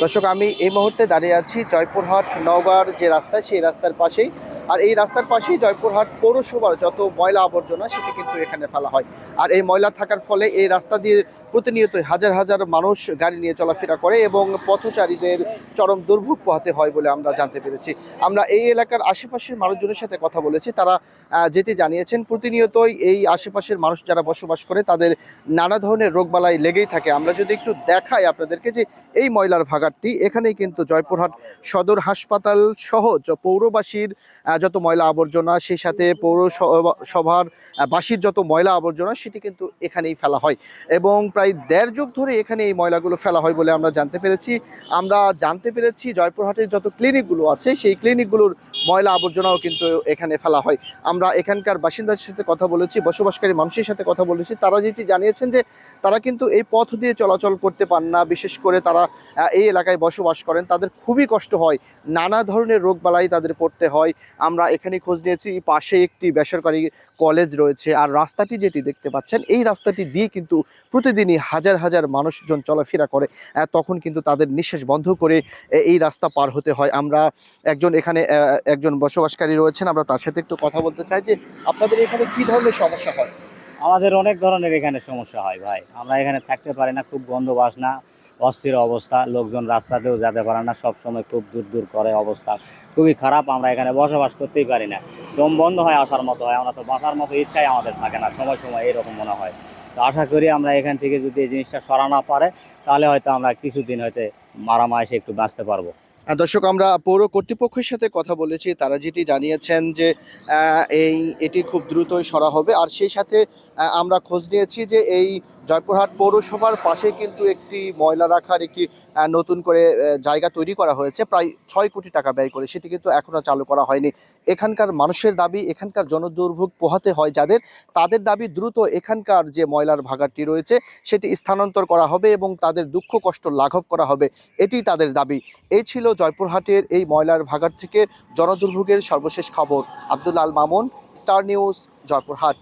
দর্শক, আমি এই মুহূর্তে দাঁড়িয়ে আছি জয়পুরহাট নওগাঁর যে রাস্তা, সেই রাস্তার পাশেই। আর এই রাস্তার পাশেই জয়পুরহাট পৌরসভার যত ময়লা আবর্জনা সেটি কিন্তু এখানে ফেলা হয়। আর এই ময়লা থাকার ফলে এই রাস্তা দিয়ে প্রতিনিয়ত হাজার হাজার মানুষ গাড়ি নিয়ে চলাফেরা করে এবং পথচারীদের চরম দুর্ভোগ পোহাতে হয় বলে আমরা জানতে পেরেছি। আমরা এই এলাকার আশেপাশের মানুষজনের সাথে কথা বলেছি। তারা যেটি জানিয়েছেন, প্রতিনিয়তই এই আশেপাশের মানুষ যারা বসবাস করে তাদের নানা ধরনের রোগবালাই লেগেই থাকে। আমরা যদি একটু দেখাই আপনাদেরকে যে এই ময়লার ভাগাড়টি, এখানেই কিন্তু জয়পুরহাট সদর হাসপাতাল সহ পৌরবাসীর যত ময়লা আবর্জনা, সেই সাথে পৌরসভার বাসীর যত ময়লা আবর্জনা সেটি কিন্তু এখানেই ফেলা হয় এবং প্রায় ১.৫ যুগ ধরে এখানে এই ময়লাগুলো ফেলা হয় বলে আমরা জানতে পেরেছি। আমরা জানতে পেরেছি জয়পুরহাটের যত ক্লিনিকগুলো আছে সেই ক্লিনিকগুলোর ময়লা আবর্জনাও কিন্তু এখানে ফেলা হয়। আমরা এখানকার বাসিন্দাদের সাথে কথা বলেছি, বসবাসকারী মানুষের সাথে কথা বলেছি। তারা যেটি জানিয়েছেন যে তারা কিন্তু এই পথ দিয়ে চলাচল করতে পান না। বিশেষ করে তারা এই এলাকায় বসবাস করেন, তাদের খুবই কষ্ট হয়, নানা ধরনের রোগবালাই তাদের পড়তে হয়। আমরা এখানে খোঁজ নিয়েছি, পাশে একটি বেসরকারি কলেজ রয়েছে। আর রাস্তাটি যেটি দেখতে পাচ্ছেন, এই রাস্তাটি দিয়ে কিন্তু প্রতিদিনই হাজার হাজার মানুষজন চলাফেরা করে। তখন কিন্তু তাদের নিঃশ্বাস বন্ধ করে এই রাস্তা পার হতে হয়। আমরা এখানে একজন বসবাসকারী রয়েছেন, আমরা তার সাথে একটু কথা বলতে চাই যে আপনাদের এখানে কি ধরনের সমস্যা হয়। আমাদের অনেক ধরনের এখানে সমস্যা হয় ভাই। আমরা এখানে থাকতে পারি না, খুব গন্ধ বাসনা, অস্থির অবস্থা, লোকজন রাস্তাতেও যেতে পারে না, সব সময় খুব দূর দূর করে, অবস্থা খুবই খারাপ। আমরা এখানে বসবাস করতেই পারি না, দম বন্ধ হয়, আসার মতো হয়। আমরা তো বাঁচার মতো ইচ্ছাই আমাদের থাকে না, সময় সময় এরকম মনে হয়। তো আশা করি আমরা এখান থেকে যদি এই জিনিসটা সরানো পারে, তাহলে হয়তো আমরা কিছুদিন হয়তো মারামাসে একটু বাঁচতে পারবো। দর্শক, আমরা পৌর কর্তৃপক্ষের সাথে কথা বলেছি। তারা যেটি জানিয়েছেন যে এটি খুব দ্রুতই সরা হবে। আর সেই সাথে আমরা খোঁজ নিয়েছি যে এই জয়পুরহাট পৌরসভার পাশে কিন্তু একটি ময়লা রাখার একটি নতুন করে জায়গা তৈরি করা হয়েছে প্রায় ৬ কোটি টাকা ব্যয় করে। সেটি কিন্তু এখনও চালু করা হয়নি। এখানকার মানুষের দাবি, এখানকার জনদুর্ভোগ পোহাতে হয় যাদের, তাদের দাবি দ্রুত এখানকার যে ময়লার ভাগাড়টি রয়েছে সেটি স্থানান্তর করা হবে এবং তাদের দুঃখ কষ্ট লাঘব করা হবে, এটি তাদের দাবি। এই ছিল জয়পুরহাটের এই ময়লার ভাগাড় থেকে জনদুর্ভোগের সর্বশেষ খবর। Abdul Al Mamun, star news, Joypurhat.